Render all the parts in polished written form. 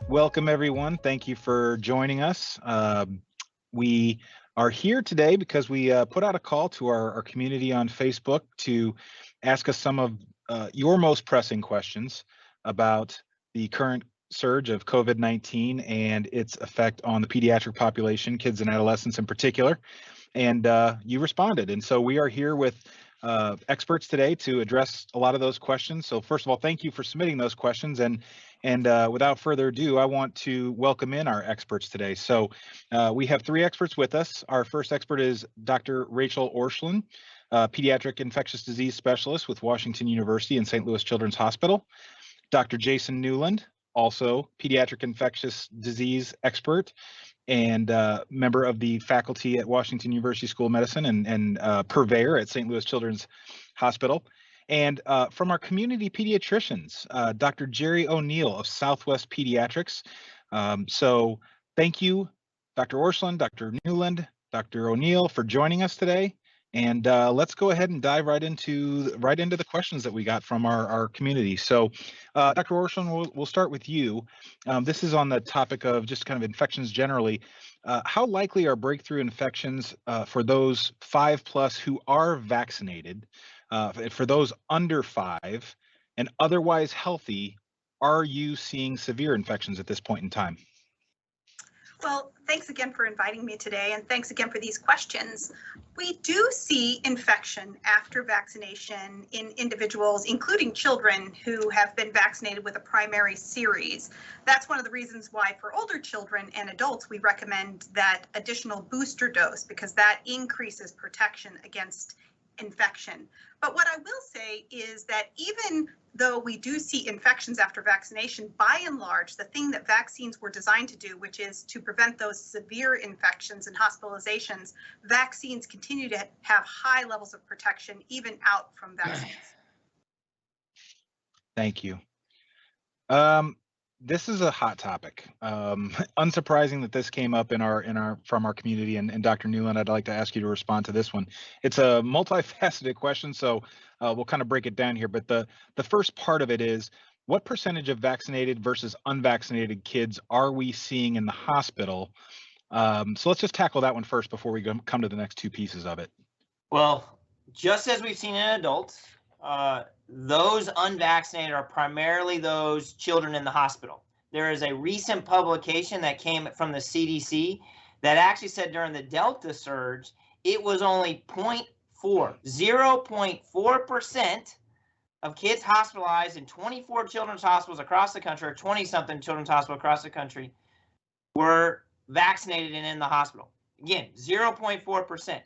Welcome, everyone. Thank you for joining us. We are here today because we put out a call to our community on Facebook to ask us some of your most pressing questions about the current surge of COVID-19 and its effect on the pediatric population, kids and adolescents in particular. And you responded. And so we are here with experts today to address a lot of those questions. So first of all, thank you for submitting those questions. And without further ado, I want to welcome in our experts today. So we have three experts with us. Our first expert is Dr. Rachel Orscheln, pediatric infectious disease specialist with Washington University and St. Louis Children's Hospital. Dr. Jason Newland, also pediatric infectious disease expert and member of the faculty at Washington University School of Medicine and purveyor at St. Louis Children's Hospital. And from our community pediatricians, Dr. Jerry O'Neill of Southwest Pediatrics. So thank you, Dr. Orscheln, Dr. Newland, Dr. O'Neill for joining us today. And let's go ahead and dive right into the questions that we got from our community. So Dr. Orscheln, we'll start with you. This is on the topic of just kind of infections generally. How likely are breakthrough infections for those 5+ who are vaccinated? For those under 5 and otherwise healthy, are you seeing severe infections at this point in time? Well, thanks again for inviting me today, and thanks again for these questions. We do see infection after vaccination in individuals, including children who have been vaccinated with a primary series. That's one of the reasons why for older children and adults, we recommend that additional booster dose because that increases protection against infection. But what I will say is that even though we do see infections after vaccination, by and large, the thing that vaccines were designed to do, which is to prevent those severe infections and hospitalizations, vaccines continue to have high levels of protection even out from vaccines. Thank you. This is a hot topic. Unsurprising that this came up from our community, and Dr. Newland, I'd like to ask you to respond to this one. It's a multifaceted question, so we'll kind of break it down here. But the first part of it is, what percentage of vaccinated versus unvaccinated kids are we seeing in the hospital? So let's just tackle that one first before we come to the next two pieces of it. Well, just as we've seen in adults, those unvaccinated are primarily those children in the hospital. There is a recent publication that came from the CDC that actually said during the Delta surge, it was only 0.4% of kids hospitalized in 24 children's hospitals across the country, or 20-something children's hospitals across the country, were vaccinated and in the hospital. Again, 0.4%.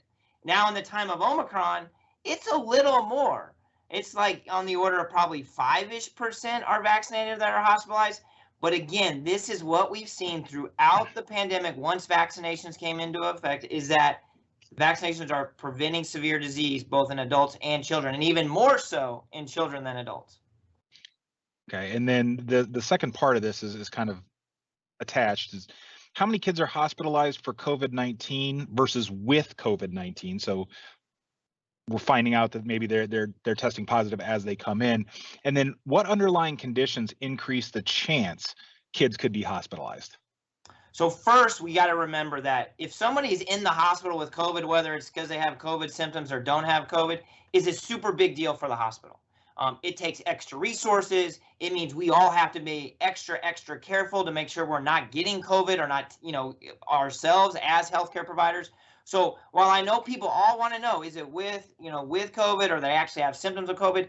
Now in the time of Omicron, it's a little more. It's like on the order of probably 5-ish% are vaccinated that are hospitalized. But again, this is what we've seen throughout the pandemic once vaccinations came into effect, is that vaccinations are preventing severe disease both in adults and children, and even more so in children than adults. Okay, and then the second part of this is kind of attached, is how many kids are hospitalized for COVID-19 versus with COVID-19? So we're finding out that maybe they're testing positive as they come in. And then what underlying conditions increase the chance kids could be hospitalized? So first, we got to remember that if somebody's in the hospital with COVID, whether it's because they have COVID symptoms or don't have COVID, is a super big deal for the hospital. It takes extra resources. It means we all have to be extra careful to make sure we're not getting COVID or not, ourselves as healthcare providers. So while I know people all want to know, is it with COVID or they actually have symptoms of COVID?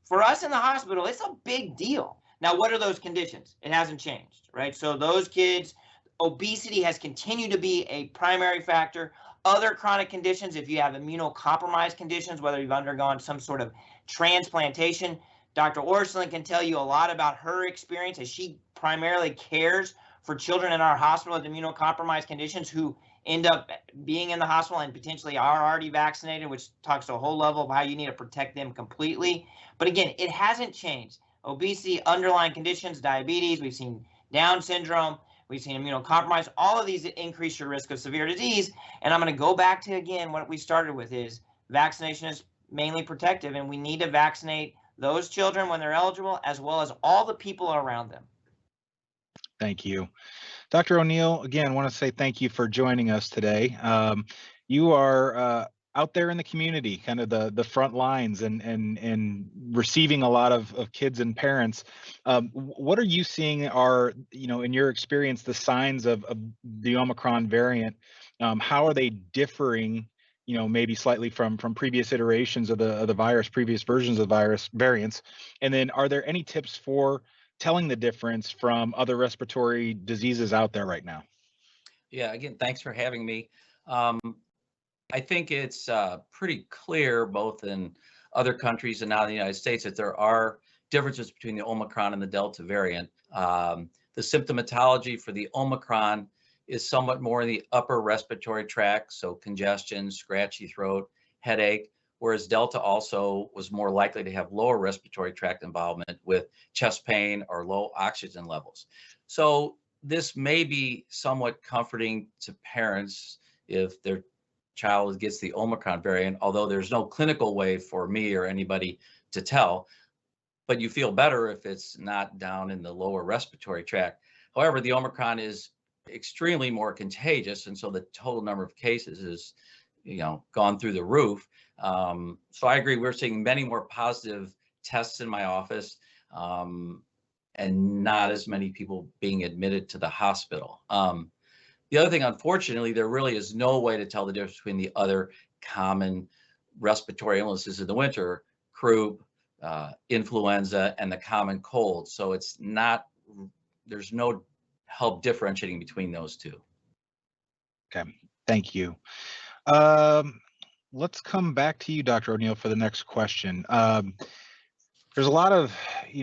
For us in the hospital, it's a big deal. Now, what are those conditions? It hasn't changed, right? So those kids, obesity has continued to be a primary factor. Other chronic conditions, if you have immunocompromised conditions, whether you've undergone some sort of transplantation, Dr. Orscheln can tell you a lot about her experience as she primarily cares for children in our hospital with immunocompromised conditions who end up being in the hospital and potentially are already vaccinated, which talks to a whole level of how you need to protect them completely. But again, it hasn't changed. Obesity, underlying conditions, diabetes, we've seen Down syndrome, we've seen immunocompromised, all of these increase your risk of severe disease. And I'm going to go back to, again, what we started with is vaccination is mainly protective, and we need to vaccinate those children when they're eligible, as well as all the people around them. Thank you. Dr. O'Neill, again, want to say thank you for joining us today. You are out there in the community, kind of the front lines and receiving a lot of kids and parents. What are you seeing are, in your experience, the signs of the Omicron variant? How are they differing, maybe slightly from previous iterations of the virus, previous versions of the virus variants? And then are there any tips for telling the difference from other respiratory diseases out there right now? Yeah, again, thanks for having me. I think it's pretty clear, both in other countries and now in the United States, that there are differences between the Omicron and the Delta variant. The symptomatology for the Omicron is somewhat more in the upper respiratory tract, so congestion, scratchy throat, headache, whereas Delta also was more likely to have lower respiratory tract involvement with chest pain or low oxygen levels. So this may be somewhat comforting to parents if their child gets the Omicron variant, although there's no clinical way for me or anybody to tell, but you feel better if it's not down in the lower respiratory tract. However, the Omicron is extremely more contagious, and so the total number of cases is, gone through the roof. So I agree, we're seeing many more positive tests in my office, and not as many people being admitted to the hospital. The other thing, unfortunately, there really is no way to tell the difference between the other common respiratory illnesses in the winter, croup, influenza, and the common cold. So there's no help differentiating between those two. Okay, thank you. Let's come back to you, Dr. O'Neill, for the next question. There's a lot of, I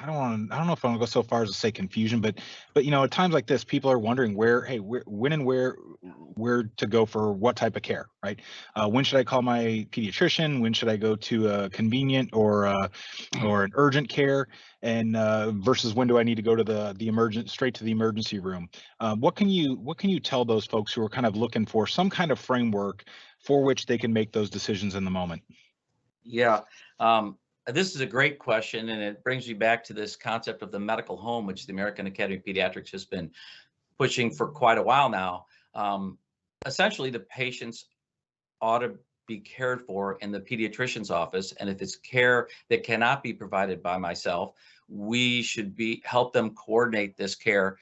don't know if I want to go so far as to say confusion, but at times like this, people are wondering when and where to go for what type of care, right? When should I call my pediatrician? When should I go to a convenient or an urgent care? And versus when do I need to go to straight to the emergency room? What can you tell those folks who are kind of looking for some kind of framework for which they can make those decisions in the moment? Yeah. This is a great question, and it brings me back to this concept of the medical home, which the American Academy of Pediatrics has been pushing for quite a while now. Essentially, the patients ought to be cared for in the pediatrician's office, and if it's care that cannot be provided by myself, we should help them coordinate this care.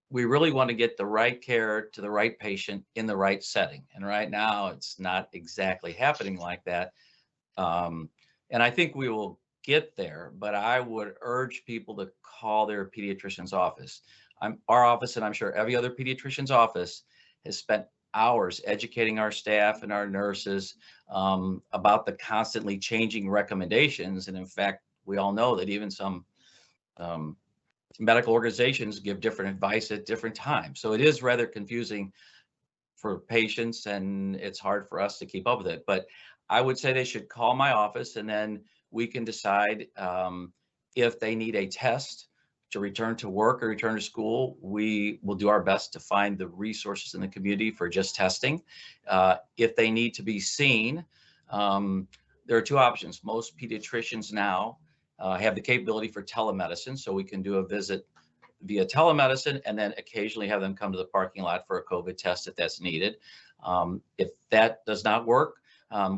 We really want to get the right care to the right patient in the right setting, and right now it's not exactly happening like that. And I think we will get there, but I would urge people to call their pediatrician's office. Our office, and I'm sure every other pediatrician's office, has spent hours educating our staff and our nurses about the constantly changing recommendations. And in fact, we all know that even some medical organizations give different advice at different times. So it is rather confusing for patients, and it's hard for us to keep up with it. But I would say they should call my office, and then we can decide if they need a test to return to work or return to school. We will do our best to find the resources in the community for just testing. If they need to be seen, there are two options. Most pediatricians now have the capability for telemedicine, so we can do a visit via telemedicine and then occasionally have them come to the parking lot for a COVID test if that's needed. If that does not work,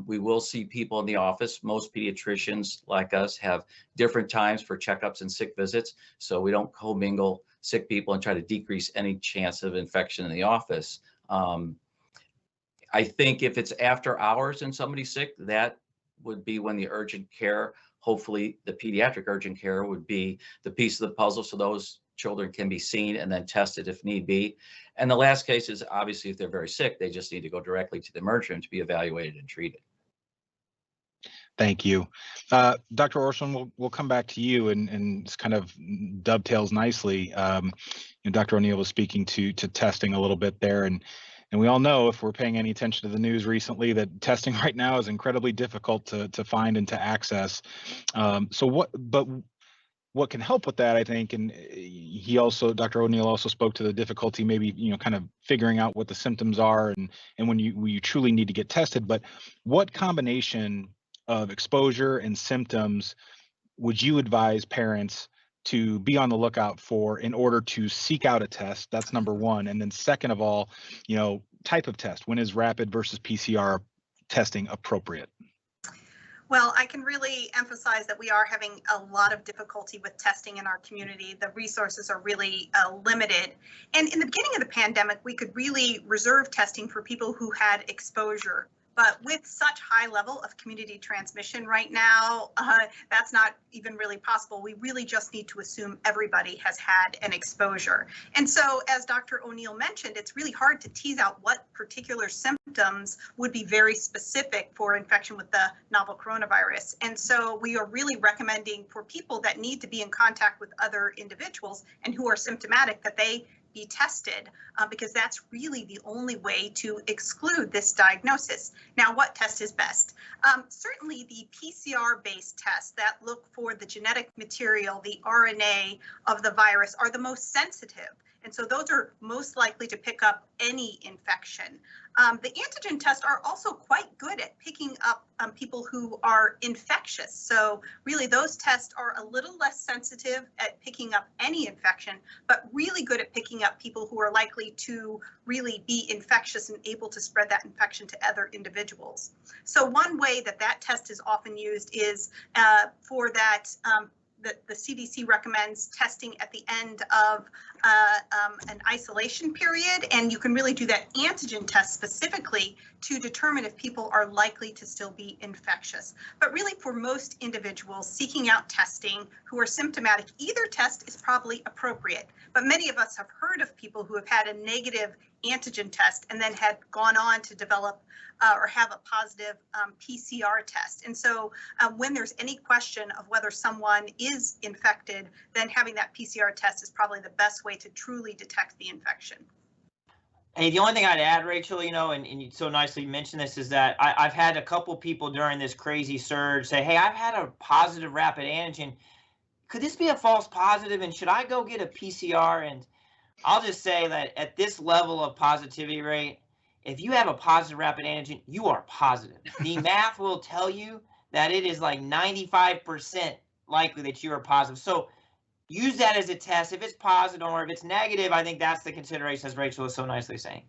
we will see people in the office. Most pediatricians, like us, have different times for checkups and sick visits, so we don't commingle sick people and try to decrease any chance of infection in the office. I think if it's after hours and somebody's sick, that would be when the urgent care, hopefully the pediatric urgent care, would be the piece of the puzzle, so those children can be seen and then tested if need be. And the last case is obviously if they're very sick, they just need to go directly to the emergency room to be evaluated and treated. Thank you. Dr. Orson, we'll come back to you, and this kind of dovetails nicely. Dr. O'Neill was speaking to testing a little bit there, and we all know, if we're paying any attention to the news recently, that testing right now is incredibly difficult to find and to access. So what can help with that, I think, and Dr. O'Neill also spoke to the difficulty, maybe, kind of figuring out what the symptoms are and when you truly need to get tested. But what combination of exposure and symptoms would you advise parents to be on the lookout for in order to seek out a test? That's number one. And then second of all, type of test. When is rapid versus PCR testing appropriate? Well, I can really emphasize that we are having a lot of difficulty with testing in our community. The resources are really limited. And in the beginning of the pandemic, we could really reserve testing for people who had exposure. But with such high level of community transmission right now, that's not even really possible. We really just need to assume everybody has had an exposure. And so, as Dr. O'Neill mentioned, it's really hard to tease out what particular symptoms would be very specific for infection with the novel coronavirus. And so we are really recommending for people that need to be in contact with other individuals and who are symptomatic that they be tested, because that's really the only way to exclude this diagnosis. Now, what test is best? Certainly the PCR-based tests that look for the genetic material, the RNA of the virus, are the most sensitive. And so those are most likely to pick up any infection. The antigen tests are also quite good at picking up people who are infectious. So really those tests are a little less sensitive at picking up any infection, but really good at picking up people who are likely to really be infectious and able to spread that infection to other individuals. So one way that test is often used is for that the CDC recommends testing at the end of an isolation period, and you can really do that antigen test specifically to determine if people are likely to still be infectious. But really for most individuals seeking out testing who are symptomatic, either test is probably appropriate. But many of us have heard of people who have had a negative antigen test and then had gone on to develop or have a positive PCR test. And so when there's any question of whether someone is infected, then having that PCR test is probably the best way to truly detect the infection. Hey, the only thing I'd add, Rachel, and you so nicely mentioned this, is that I've had a couple people during this crazy surge say, hey, I've had a positive rapid antigen. Could this be a false positive, and should I go get a PCR? And I'll just say that at this level of positivity rate, if you have a positive rapid antigen, you are positive. The math will tell you that it is like 95% likely that you are positive. So use that as a test. If it's positive or if it's negative, I think that's the consideration, as Rachel was so nicely saying.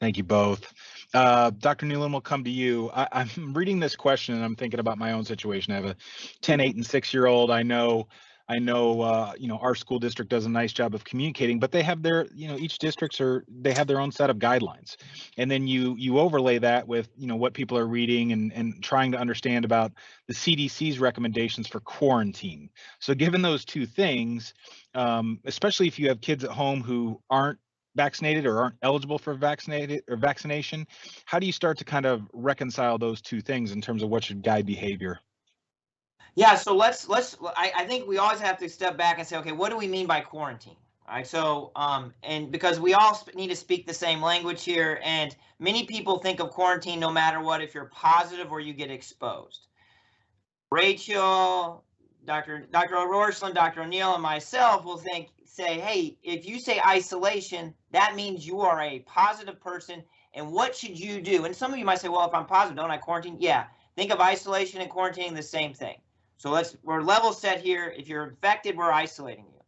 Thank you both. Dr. Newland, we'll come to you. I'm reading this question and I'm thinking about my own situation. I have a 10, 8, and 6-year-old. I know, our school district does a nice job of communicating, but they have their, each they have their own set of guidelines. And then you overlay that with, what people are reading and trying to understand about the CDC's recommendations for quarantine. So given those two things, especially if you have kids at home who aren't vaccinated or aren't eligible for vaccination, how do you start to kind of reconcile those two things in terms of what should guide behavior? Yeah, so I think we always have to step back and say, okay, what do we mean by quarantine? All right, so and because we all need to speak the same language here, and many people think of quarantine no matter what, if you're positive or you get exposed. Rachel, Dr. O'Rourke, Dr. O'Neill, and myself will say, hey, if you say isolation, that means you are a positive person, and what should you do? And some of you might say, well, if I'm positive, don't I quarantine? Yeah, think of isolation and quarantining the same thing. So we're level set here. If you're infected, we're isolating you.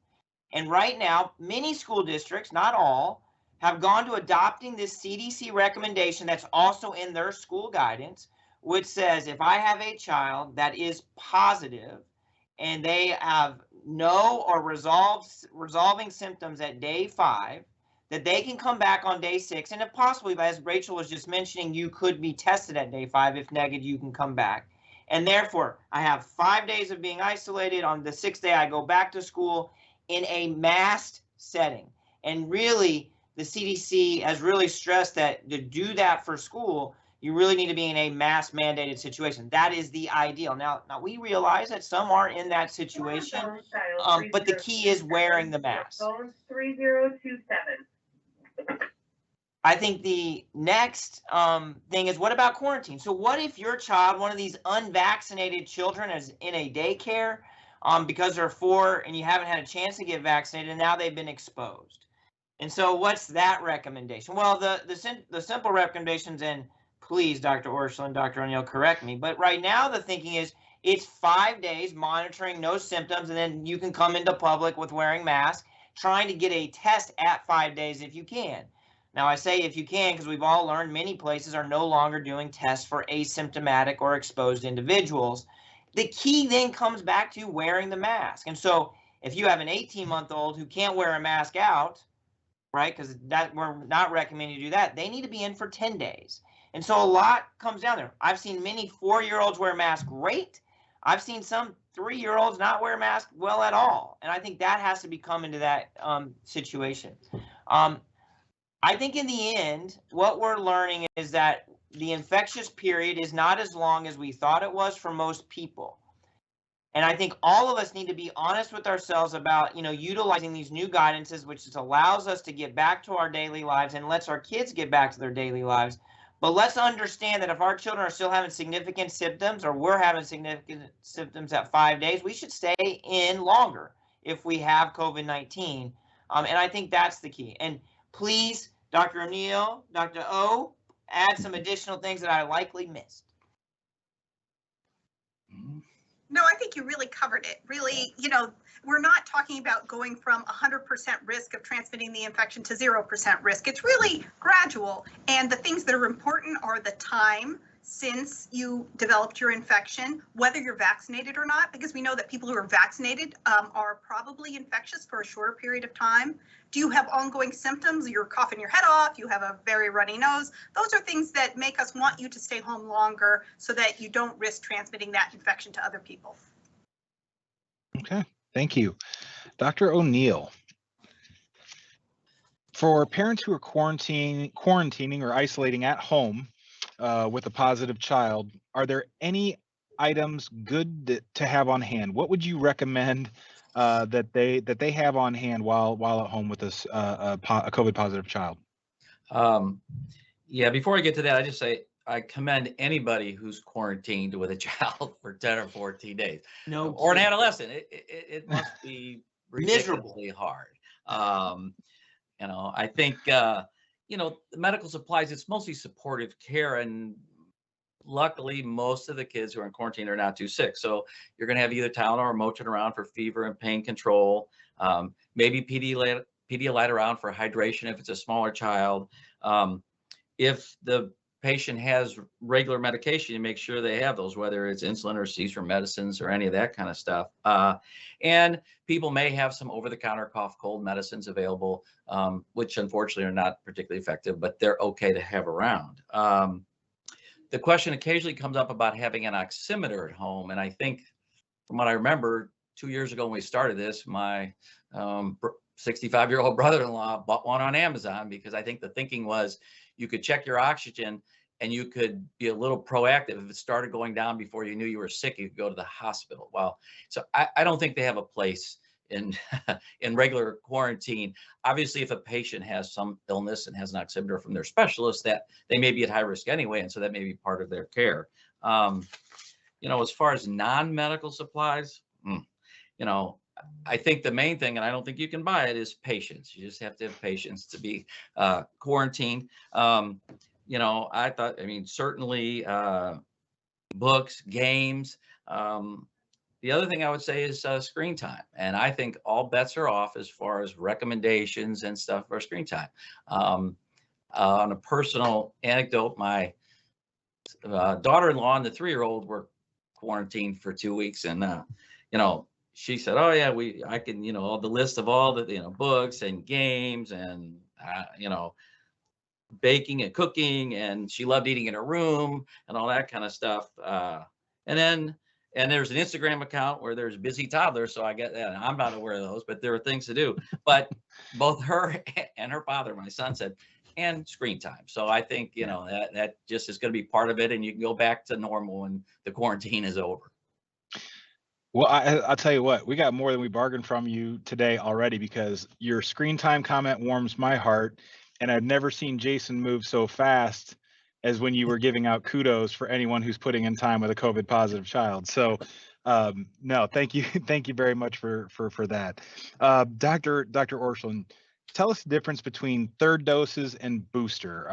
And right now, many school districts, not all, have gone to adopting this CDC recommendation that's also in their school guidance, which says if I have a child that is positive and they have no or resolving symptoms at day 5, that they can come back on day 6. And if possibly, as Rachel was just mentioning, you could be tested at day 5. If negative, you can come back. And therefore, I have 5 days of being isolated. On the 6th day, I go back to school in a masked setting. And really, the CDC has really stressed that to do that for school, you really need to be in a mask mandated situation. That is the ideal. Now we realize that some are in that situation, but the key is wearing the mask. 3027. I think the next thing is, what about quarantine? So what if your child, one of these unvaccinated children, is in a daycare because they're 4 and you haven't had a chance to get vaccinated and now they've been exposed? And so what's that recommendation? Well, the simple recommendations, and please, Dr. Orschel and Dr. O'Neill, correct me, but right now the thinking is It's 5 days monitoring no symptoms, and then you can come into public with wearing masks, trying to get a test at 5 days if you can. Now, I say if you can because we've all learned many places are no longer doing tests for asymptomatic or exposed individuals. The key then comes back to wearing the mask. And so if you have an 18-month-old who can't wear a mask out, right, because that we're not recommending you do that, they need to be in for 10 days. And so a lot comes down there. I've seen many 4-year-olds wear masks great. I've seen some 3-year-olds not wear masks well at all. And I think that has to be come into that situation. I think in the end, what we're learning is that the infectious period is not as long as we thought it was for most people. And I think all of us need to be honest with ourselves about, utilizing these new guidances, which just allows us to get back to our daily lives and lets our kids get back to their daily lives. But let's understand that if our children are still having significant symptoms, or we're having significant symptoms at 5 days, we should stay in longer if we have COVID-19. And I think that's the key. And please, Dr. O'Neill, Dr. O, add some additional things that I likely missed. No, I think you really covered it. Really, we're not talking about going from 100% risk of transmitting the infection to 0% risk. It's really gradual. And the things that are important are the time since you developed your infection, whether you're vaccinated or not, because we know that people who are vaccinated are probably infectious for a shorter period of time. Do you have ongoing symptoms? You're coughing your head off, you have a very runny nose. Those are things that make us want you to stay home longer so that you don't risk transmitting that infection to other people. Okay, thank you. Dr. O'Neill, for parents who are quarantining or isolating at home with a positive child, are there any items good to have on hand? What would you recommend that they have on hand while at home with this a COVID positive child? Yeah, before I get to that, I just say I commend anybody who's quarantined with a child for 10 or 14 days. No, or an adolescent. It must be ridiculously hard. I think the medical supplies, it's mostly supportive care, and luckily most of the kids who are in quarantine are not too sick. So you're going to have either Tylenol or Motrin around for fever and pain control, maybe Pedialyte around for hydration if it's a smaller child. If the patient has regular medication, you make sure they have those, whether it's insulin or seizure medicines or any of that kind of stuff. And people may have some over-the-counter cough, cold medicines available, which unfortunately are not particularly effective, but they're okay to have around. The question occasionally comes up about having an oximeter at home. And I think from what I remember, 2 years ago when we started this, my 65-year-old brother-in-law bought one on Amazon, because I think the thinking was you could check your oxygen and you could be a little proactive. If it started going down before you knew you were sick, you could go to the hospital. Well, so I don't think they have a place in in regular quarantine. Obviously, if a patient has some illness and has an oximeter from their specialist, that they may be at high risk anyway, and so that may be part of their care. As far as non-medical supplies, I think the main thing, and I don't think you can buy it, is patience. You just have to have patience to be quarantined. I thought, certainly books, games. The other thing I would say is screen time. And I think all bets are off as far as recommendations and stuff for screen time. On a personal anecdote, my daughter-in-law and the 3-year-old were quarantined for 2 weeks. And, she said, oh yeah, I can, all the list of all the, books and games and, baking and cooking, and she loved eating in her room and all that kind of stuff. And there's an Instagram account where there's busy toddlers. So I get that. I'm not aware of those, but there are things to do. But both her and her father, my son, said, and screen time. So I think, that just is going to be part of it, and you can go back to normal when the quarantine is over. Well, I'll tell you what, we got more than we bargained from you today already, because your screen time comment warms my heart. And I've never seen Jason move so fast as when you were giving out kudos for anyone who's putting in time with a COVID positive child. So no, thank you. Thank you very much for that. Dr. Orscheln, tell us the difference between third doses and booster.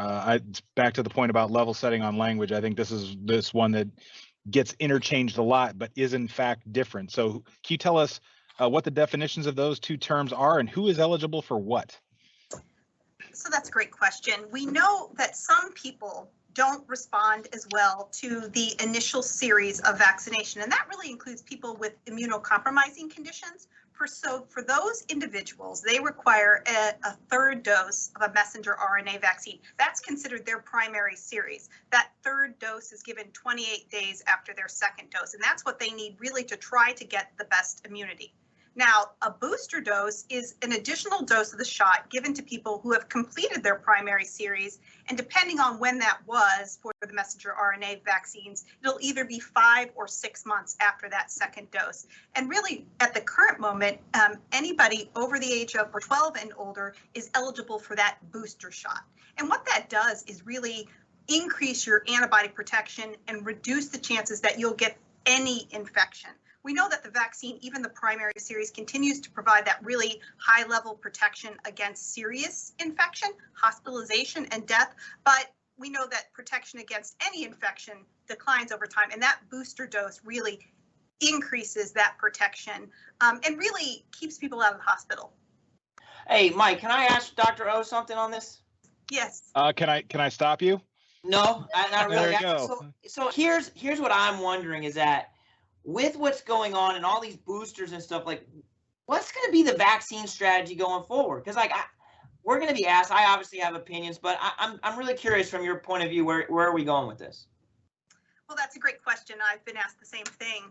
Back to the point about level setting on language. I think this is one that gets interchanged a lot, but is in fact different. So can you tell us what the definitions of those two terms are and who is eligible for what? So that's a great question. We know that some people don't respond as well to the initial series of vaccination, and that really includes people with immunocompromising conditions. For those individuals, they require a third dose of a messenger RNA vaccine. That's considered their primary series. That third dose is given 28 days after their second dose, and that's what they need really to try to get the best immunity. Now, a booster dose is an additional dose of the shot given to people who have completed their primary series, and depending on when that was for the messenger RNA vaccines, it'll either be 5 or 6 months after that second dose. And really, at the current moment, anybody over the age of 12 and older is eligible for that booster shot. And what that does is really increase your antibody protection and reduce the chances that you'll get any infection. We know that the vaccine, even the primary series, continues to provide that really high level protection against serious infection, hospitalization, and death. But we know that protection against any infection declines over time, and that booster dose really increases that protection and really keeps people out of the hospital. Hey, Mike, can I ask Dr. O something on this? Yes. Can I stop you? No, not really. There you go. So here's what I'm wondering is that with what's going on and all these boosters and stuff, like, what's going to be the vaccine strategy going forward? Because we're going to be asked. I obviously have opinions, but I'm really curious from your point of view. Where are we going with this? Well, that's a great question. I've been asked the same thing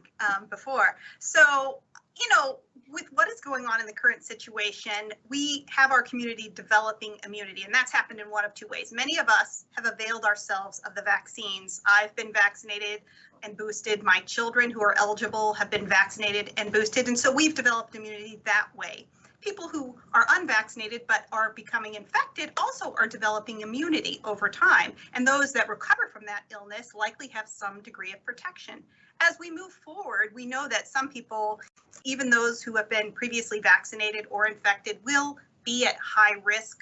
before. So, with what is going on in the current situation, we have our community developing immunity, and that's happened in one of two ways. Many of us have availed ourselves of the vaccines. I've been vaccinated and boosted. My children who are eligible have been vaccinated and boosted, and so we've developed immunity that way. People who are unvaccinated but are becoming infected also are developing immunity over time, and those that recover from that illness likely have some degree of protection. As we move forward, we know that some people, even those who have been previously vaccinated or infected, will be at high risk.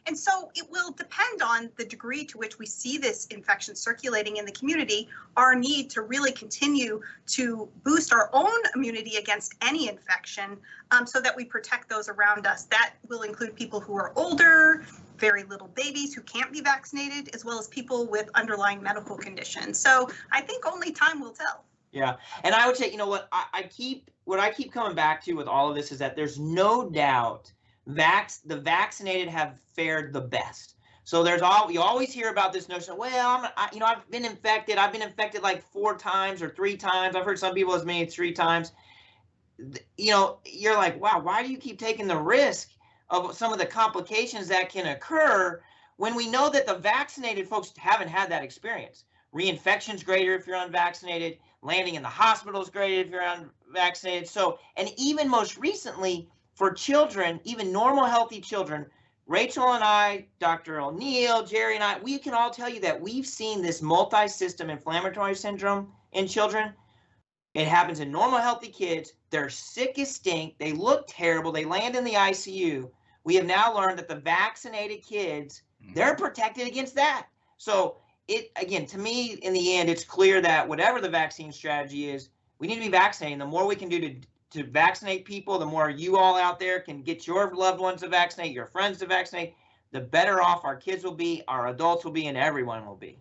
And so it will depend on the degree to which we see this infection circulating in the community, our need to really continue to boost our own immunity against any infection so that we protect those around us. That will include people who are older, very little babies who can't be vaccinated, as well as people with underlying medical conditions. So I think only time will tell. Yeah, and I would say, what I keep coming back to with all of this is that there's no doubt the vaccinated have fared the best. So you always hear about this notion, well, I've been infected. I've been infected like 4 times or 3 times. I've heard some people as many as 3 times. You're like, wow, why do you keep taking the risk of some of the complications that can occur when we know that the vaccinated folks haven't had that experience? Reinfection's greater if you're unvaccinated. Landing in the hospital is greater if you're unvaccinated. So, and even most recently for children, even normal healthy children, Rachel and I, Dr. O'Neill, Jerry and I, we can all tell you that we've seen this multi-system inflammatory syndrome in children. It happens in normal healthy kids. They're sick as stink. They look terrible. They land in the ICU. We have now learned that the vaccinated kids, they're protected against that. So again, to me, in the end, it's clear that whatever the vaccine strategy is, we need to be vaccinating. The more we can do to vaccinate people, the more you all out there can get your loved ones to vaccinate, your friends to vaccinate, the better off our kids will be, our adults will be, and everyone will be.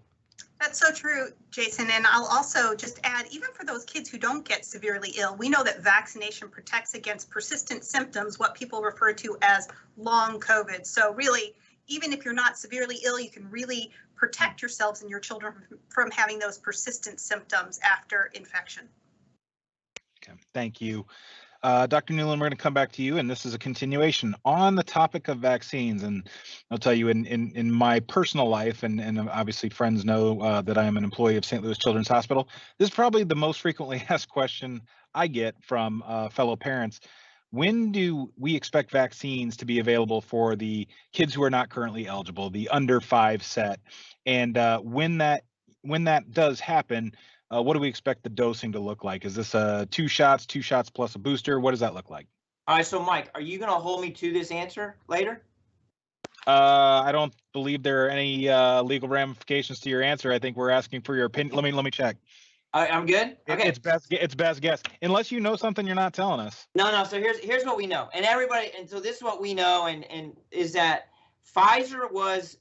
That's so true, Jason. And I'll also just add, even for those kids who don't get severely ill, we know that vaccination protects against persistent symptoms, what people refer to as long COVID. So really, even if you're not severely ill, you can really protect yourselves and your children from having those persistent symptoms after infection. Okay, thank you. Dr. Newland, we're going to come back to you, and this is a continuation on the topic of vaccines. And I'll tell you, in my personal life, and obviously friends know that I am an employee of St. Louis Children's Hospital, this is probably the most frequently asked question I get from fellow parents. When do we expect vaccines to be available for the kids who are not currently eligible, the under 5 set? And when that does happen, what do we expect the dosing to look like? Is this 2 shots plus a booster? What does that look like? All right, so Mike, are you going to hold me to this answer later? I don't believe there are any legal ramifications to your answer. I think we're asking for your opinion. Let me check. I'm good. Okay. It's best guess. Unless you know something you're not telling us. No. So here's what we know, and everybody, and so this is what we know, and is that Pfizer has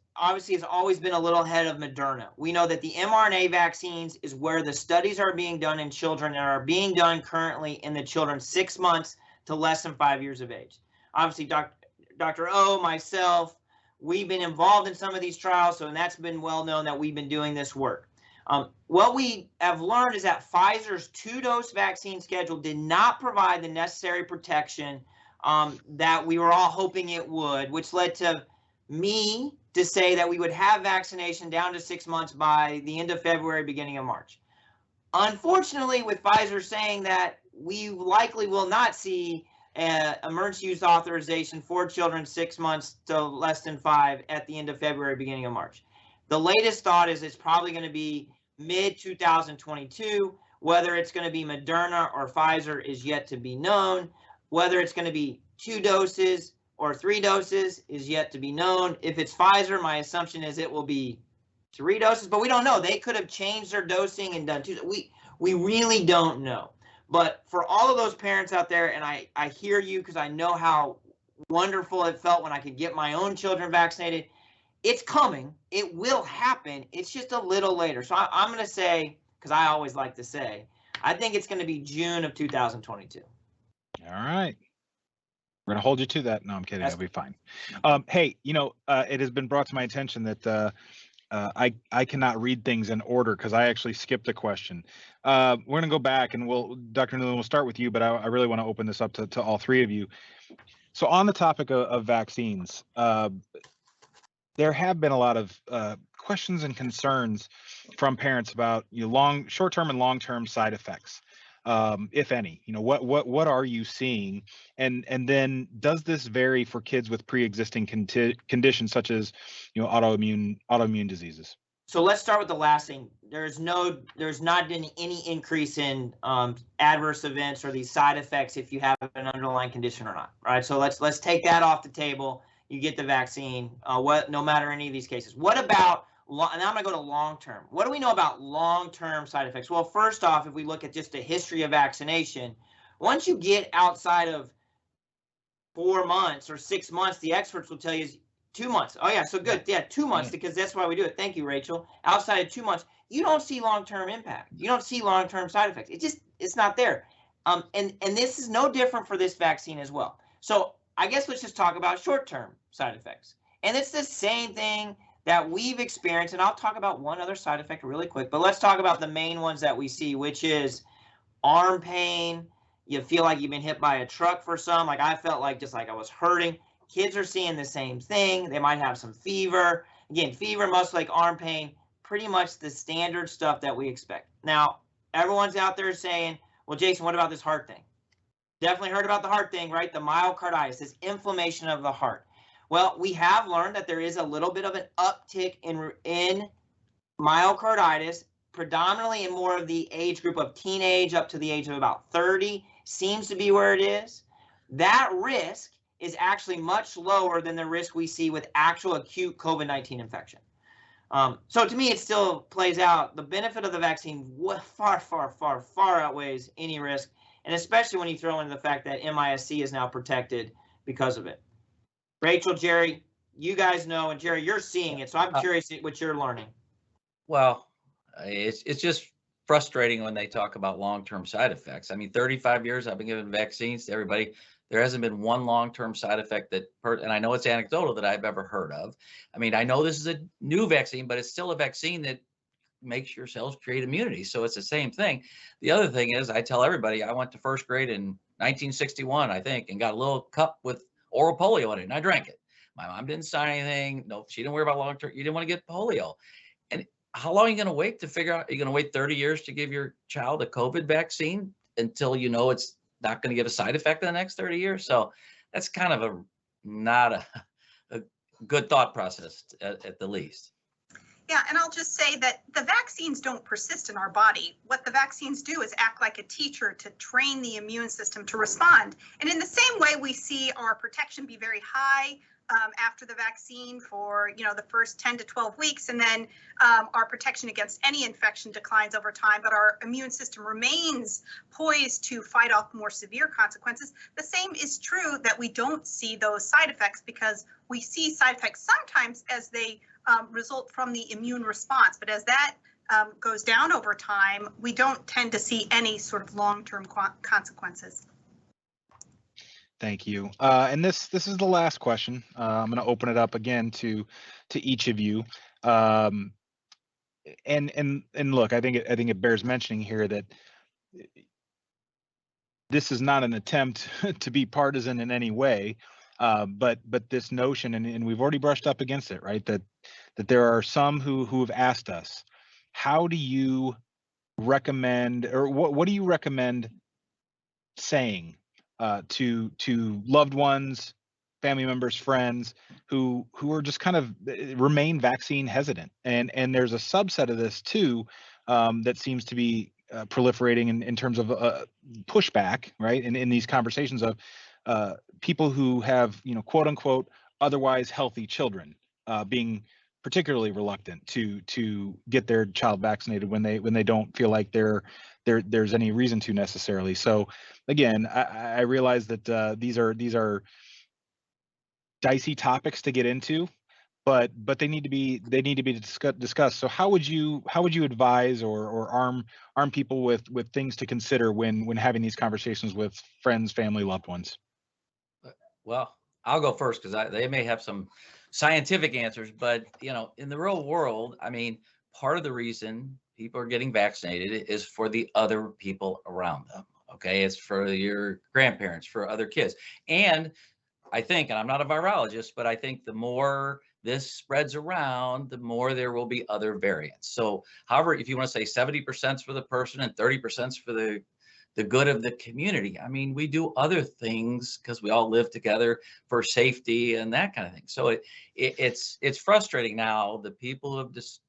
always been a little ahead of Moderna. We know that the mRNA vaccines is where the studies are being done in children and are being done currently in the children 6 months to less than 5 years of age. Obviously, Dr. O, myself, we've been involved in some of these trials, and that's been well known that we've been doing this work. What we have learned is that Pfizer's 2-dose vaccine schedule did not provide the necessary protection that we were all hoping it would, which led to me to say that we would have vaccination down to 6 months by the end of February, beginning of March. Unfortunately, with Pfizer saying that we likely will not see emergency use authorization for children 6 months to less than 5 at the end of February, beginning of March. The latest thought is it's probably going to be mid-2022. Whether it's going to be Moderna or Pfizer is yet to be known. Whether it's going to be 2 doses or 3 doses is yet to be known. If it's Pfizer, my assumption is it will be 3 doses, but we don't know. They could have changed their dosing and done 2. We really don't know. But for all of those parents out there, and I hear you because I know how wonderful it felt when I could get my own children vaccinated. It's coming. It will happen. It's just a little later. So I'm going to say, because I always like to say, I think it's going to be June of 2022. All right. We're going to hold you to that. No, I'm kidding. That'll be fine. Hey, it has been brought to my attention that I cannot read things in order because I actually skipped a question. We're going to go back and Dr. Newland, we'll start with you, but I really want to open this up to all 3 of you. So on the topic of vaccines, there have been a lot of questions and concerns from parents about short-term and long-term side effects, if any. What are you seeing, and then does this vary for kids with pre-existing conditions such as autoimmune diseases? So let's start with the last thing. There's not been any increase in adverse events or these side effects if you have an underlying condition or not. Right. So let's take that off the table. You get the vaccine, no matter any of these cases. What about, and I'm going to go to long-term. What do we know about long-term side effects? Well, first off, if we look at just a history of vaccination, once you get outside of 4 months or 6 months, the experts will tell you is 2 months. Oh, yeah, so good. Yeah, 2 months, because that's why we do it. Thank you, Rachel. Outside of 2 months, you don't see long-term impact. You don't see long-term side effects. It's not there. And this is no different for this vaccine as well. So I guess let's just talk about short-term side effects. And it's the same thing that we've experienced. And I'll talk about one other side effect really quick, but let's talk about the main ones that we see, which is arm pain. You feel like you've been hit by a truck for some. Like I felt like just like I was hurting. Kids are seeing the same thing. They might have some fever. Again, fever, muscle ache, arm pain, pretty much the standard stuff that we expect. Now, everyone's out there saying, well, Jason, what about this heart thing? Definitely heard about the heart thing, right? The myocarditis, this inflammation of the heart. Well, we have learned that there is a little bit of an uptick in myocarditis, predominantly in more of the age group of teenage up to the age of about 30, seems to be where it is. That risk is actually much lower than the risk we see with actual acute COVID-19 infection. So to me, it still plays out. The benefit of the vaccine far, far, far, far outweighs any risk. And especially when you throw in the fact that MISC is now protected because of it. Rachel, Jerry, you guys know, and Jerry, you're seeing it. So I'm curious what you're learning. Well, it's just frustrating when they talk about long-term side effects. I mean, 35 years I've been giving vaccines to everybody. There hasn't been one long-term side effect and I know it's anecdotal, that I've ever heard of. I mean, I know this is a new vaccine, but it's still a vaccine that makes your cells create immunity. So it's the same thing. The other thing is, I tell everybody, I went to first grade in 1961, I think, and got a little cup with oral polio in it, and I drank it. My mom didn't sign anything. No, she didn't worry about long-term. You didn't want to get polio. And how long are you going to wait to figure out? Are you going to wait 30 years to give your child a COVID vaccine until you know it's not going to give a side effect in the next 30 years? So that's kind of not a good thought process at the least. Yeah, and I'll just say that the vaccines don't persist in our body. What the vaccines do is act like a teacher to train the immune system to respond. And in the same way, we see our protection be very high after the vaccine for, the first 10 to 12 weeks, and then our protection against any infection declines over time, but our immune system remains poised to fight off more severe consequences. The same is true that we don't see those side effects, because we see side effects sometimes as they result from the immune response, but as that goes down over time, we don't tend to see any sort of long-term consequences. Thank you. And this is the last question. I'm going to open it up again to each of you. And look, I think it bears mentioning here that this is not an attempt to be partisan in any way, but this notion, and we've already brushed up against it, right? That there are some who have asked us, how do you recommend, or what do you recommend saying to loved ones, family members, friends who are just kind of remain vaccine hesitant? And there's a subset of this too that seems to be proliferating in terms of pushback, right? In these conversations of people who have, quote unquote, otherwise healthy children being particularly reluctant to get their child vaccinated when they don't feel like there's any reason to necessarily. So again, I realize that these are dicey topics to get into, but they need to be discussed. So how would you advise or arm people with things to consider when having these conversations with friends, family, loved ones? Well, I'll go first because they may have some scientific answers, but in the real world, I mean, part of the reason people are getting vaccinated is for the other people around them. Okay, it's for your grandparents, for other kids. And I think, and I'm not a virologist, but I think the more this spreads around, the more there will be other variants. So however, if you want to say 70% for the person and 30% for the good of the community, I mean, we do other things because we all live together for safety and that kind of thing. So it's frustrating now. The people have just,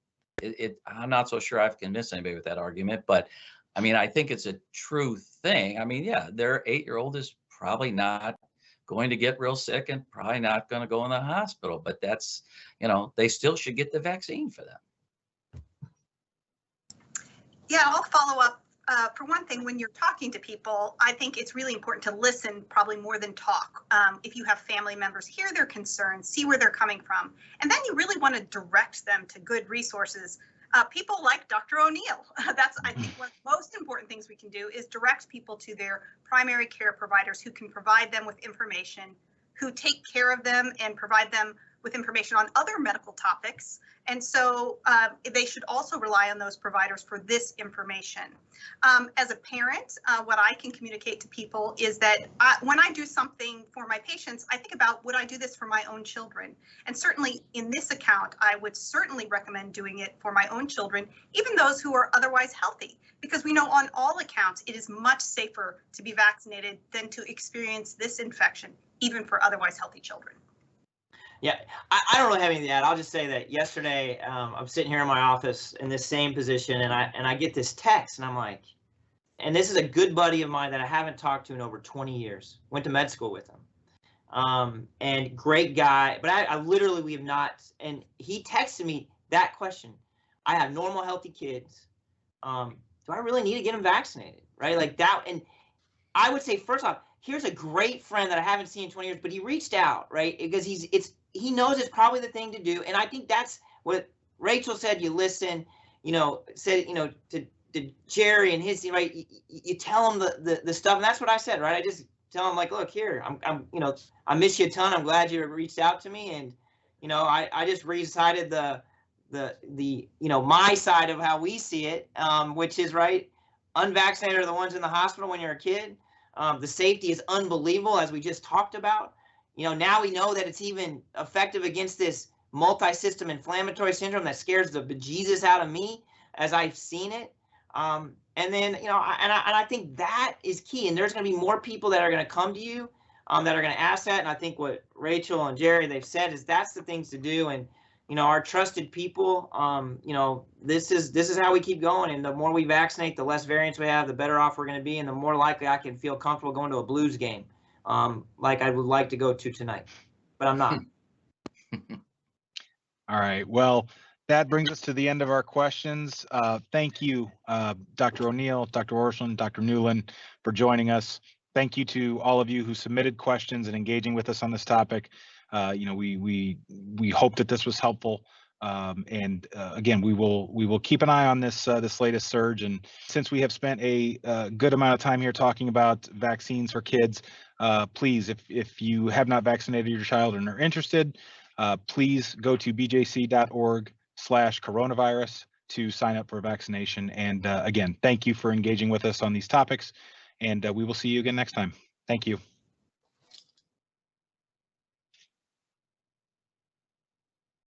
I'm not so sure I've convinced anybody with that argument, but I mean, I think it's a true thing. I mean, yeah, their 8-year-old is probably not going to get real sick and probably not going to go in the hospital, but that's, they still should get the vaccine for them. Yeah, I'll follow up. For one thing, when you're talking to people, I think it's really important to listen probably more than talk. If you have family members, hear their concerns, see where they're coming from, and then you really want to direct them to good resources. People like Dr. O'Neill. That's, I think, one of the most important things we can do is direct people to their primary care providers who can provide them with information, who take care of them and provide them with information on other medical topics. And so they should also rely on those providers for this information. As a parent, what I can communicate to people is that when I do something for my patients, I think about, would I do this for my own children? And certainly in this account, I would certainly recommend doing it for my own children, even those who are otherwise healthy, because we know on all accounts, it is much safer to be vaccinated than to experience this infection, even for otherwise healthy children. Yeah, I don't really have anything to add. I'll just say that yesterday I'm sitting here in my office in this same position, and I get this text, and I'm like, and this is a good buddy of mine that I haven't talked to in over 20 years. Went to med school with him, and great guy. But I literally, we have not. And he texted me that question. I have normal, healthy kids. Do I really need to get them vaccinated? Right, like that. And I would say, first off, here's a great friend that I haven't seen in 20 years, but he reached out, right? Because he knows it's probably the thing to do. And I think that's what Rachel said. You listen, to Jerry and his, right? You tell him the stuff. And that's what I said, right? I just tell him, like, look, here, I miss you a ton. I'm glad you reached out to me. And, I just recited the my side of how we see it, which is, right, unvaccinated are the ones in the hospital when you're a kid. The safety is unbelievable, as we just talked about. Now we know that it's even effective against this multi-system inflammatory syndrome that scares the bejesus out of me as I've seen it. And then, I think that is key. And there's going to be more people that are going to come to you that are going to ask that. And I think what Rachel and Jerry, they've said is that's the things to do. And, our trusted people, this is how we keep going. And the more we vaccinate, the less variants we have, the better off we're going to be. And the more likely I can feel comfortable going to a Blues game, like I would like to go to tonight, but I'm not. All right. Well, that brings us to the end of our questions. Thank you, Dr. O'Neill, Dr. Orshland, Dr. Newland, for joining us. Thank you to all of you who submitted questions and engaging with us on this topic. We hope that this was helpful. Again, we will keep an eye on this latest surge. And since we have spent a good amount of time here talking about vaccines for kids, please, if you have not vaccinated your child and are interested, please go to bjc.org/coronavirus to sign up for a vaccination. And again, thank you for engaging with us on these topics. And we will see you again next time. Thank you.